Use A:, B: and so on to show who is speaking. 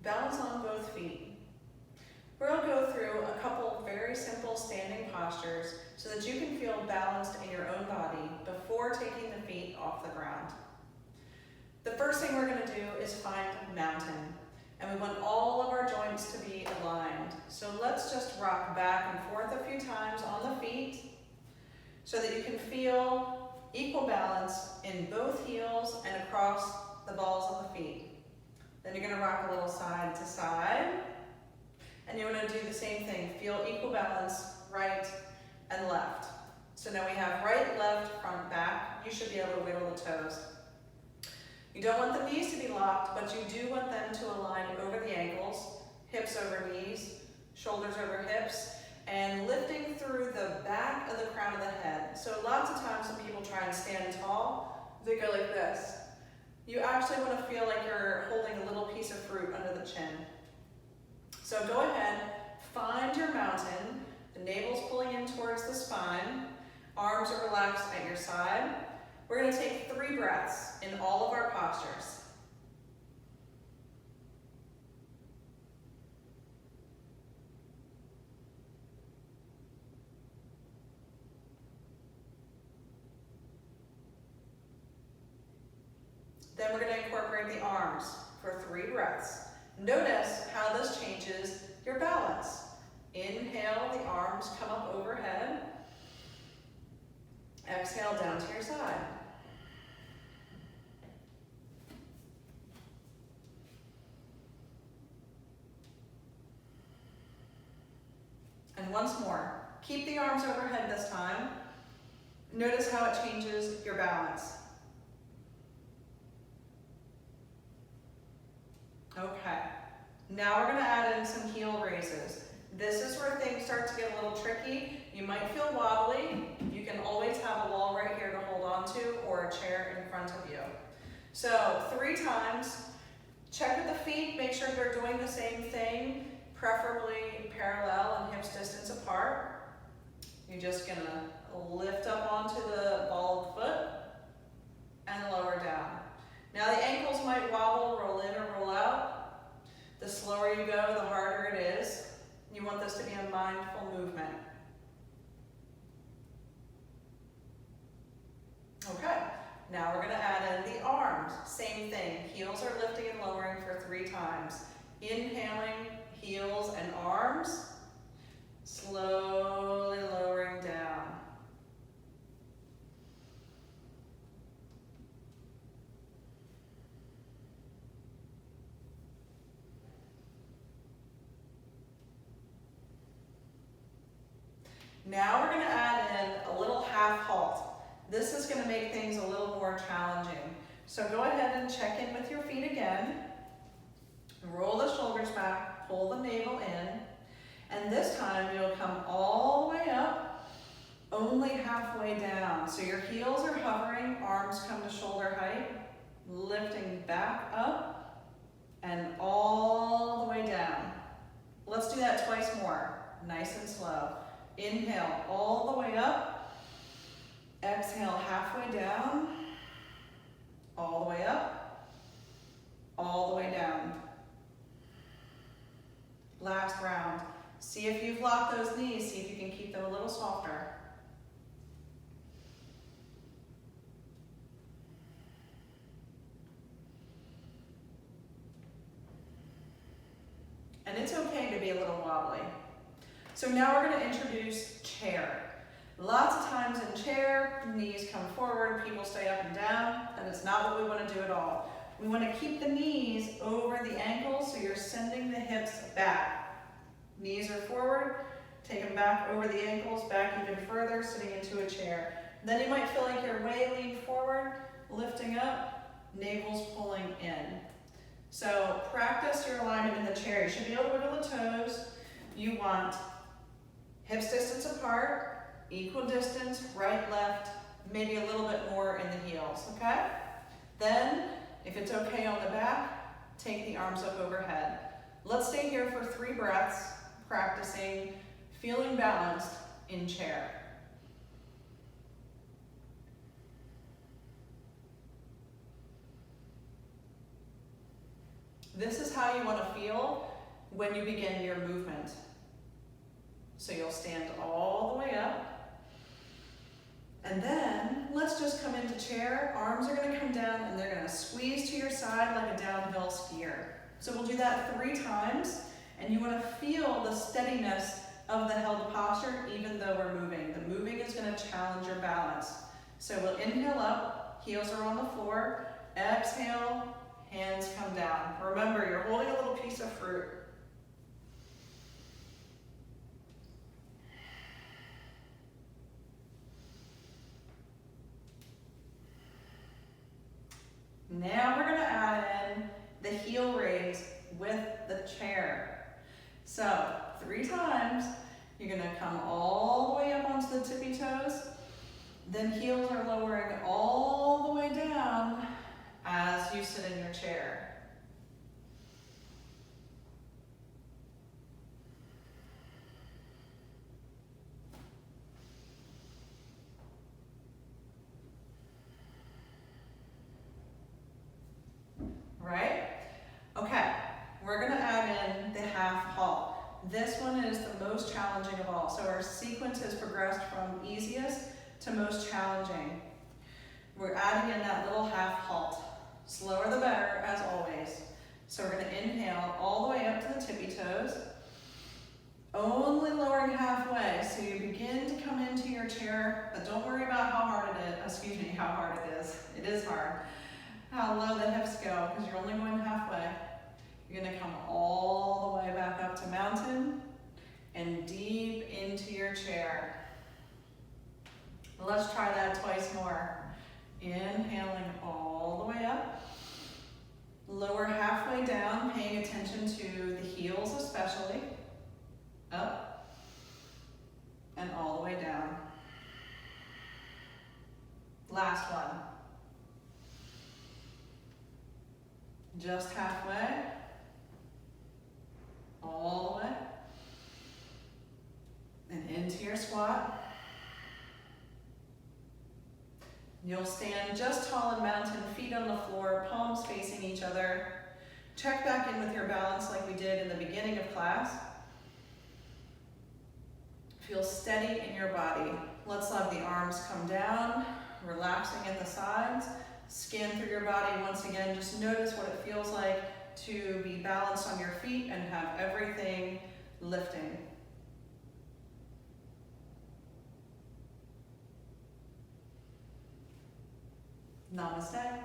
A: balance on both feet. We'll go through a couple very simple standing postures so that you can feel balanced in your own body before taking the feet off the ground. The first thing we're going to do is find mountain, and we want all of our joints to be aligned. So let's just rock back and forth a few times on the feet so that you can feel equal balance in both heels and across the balls of the feet. Then you're going to rock a little side to side, and you're going to do the same thing. Feel equal balance right and left. So now we have right, left, front, back. You should be able to wiggle the toes. You don't want the knees to be locked, but you do want them to align over the ankles, hips over knees, shoulders over hips, and lifting through the back of the crown of the head. So lots of times when people try and stand tall, they go like this. You actually want to feel like you're holding a little piece of fruit under the chin. So go ahead, find your mountain. The navel's pulling in towards the spine. Arms are relaxed at your side. We're going to take 3 breaths in all of our postures. Then we're going to incorporate the arms for 3 breaths. Notice how this changes your balance. Inhale, the arms come up overhead. Exhale down to your side. And once more, keep the arms overhead this time. Notice how it changes your balance. Okay, now we're going to add in some heel raises. This is where things start to get a little tricky. You might feel wobbly. You can always have a wall right here to hold on to or a chair in front of you. So 3 times, check with the feet, make sure they're doing the same thing, preferably parallel and hips distance apart. You're just going to lift up onto the ball of the foot and lower down. Now the ankles might wobble, roll in or roll out. The slower you go, the harder it is. You want this to be a mindful movement. Okay, now we're going to add in the arms. Same thing, heels are lifting and lowering for 3 times. Inhaling, heels and arms, slowly lowering down. Now we're going to add in a little half halt. This is going to make things a little more challenging. So go ahead and check in with your feet again. Roll the shoulders back, pull the navel in, and this time you'll come all the way up, only halfway down. So your heels are hovering, arms come to shoulder height, lifting back up and all the way down. Let's do that twice more, nice and slow. Inhale all the way up, exhale halfway down, all the way up, all the way down. Last round. See if you've locked those knees, see if you can keep them a little softer. And it's okay to be a little wobbly. So now we're going to introduce chair. Lots of times in chair, knees come forward, people stay up and down, and it's not what we want to do at all. We want to keep the knees over the ankles, so you're sending the hips back. Knees are forward, take them back over the ankles, back even further, sitting into a chair. Then you might feel like you're way leaned forward, lifting up, navel's pulling in. So practice your alignment in the chair. You should be able to wiggle the toes. You want hips distance apart, equal distance, right, left, maybe a little bit more in the heels, okay? Then, if it's okay on the back, take the arms up overhead. Let's stay here for 3 breaths, practicing feeling balanced in chair. This is how you want to feel when you begin your movement. So you'll stand all the way up. And then let's just come into chair. Arms are going to come down and they're going to squeeze to your side like a downhill skier. So we'll do that 3 times. And you want to feel the steadiness of the held posture even though we're moving. The moving is going to challenge your balance. So we'll inhale up, heels are on the floor. Exhale, hands come down. Remember, you're holding a little piece of fruit. Now we're going to add in the heel raise with the chair. So 3 times, you're going to come all the way up onto the tippy toes. Then heels are lowering all the way down as you sit in your chair. Right? Okay, we're going to add in the half halt. This one is the most challenging of all. So our sequence has progressed from easiest to most challenging. We're adding in that little half halt. Slower the better, as always. So we're going to inhale all the way up to the tippy toes, only lowering halfway. So you begin to come into your chair, but don't worry about how hard it is. It is hard. How low the hips go, because you're only going halfway. You're going to come all the way back up to mountain and deep into your chair. Let's try that twice more. Inhaling all the way up. Lower halfway down, paying attention to the heels especially. Up. And all the way down. Last one. Just halfway. All the way. And into your squat. You'll stand just tall and mountain, feet on the floor, palms facing each other. Check back in with your balance like we did in the beginning of class. Feel steady in your body. Let's let the arms come down, relaxing at the sides. Scan through your body once again. Just notice what it feels like to be balanced on your feet and have everything lifting. Namaste.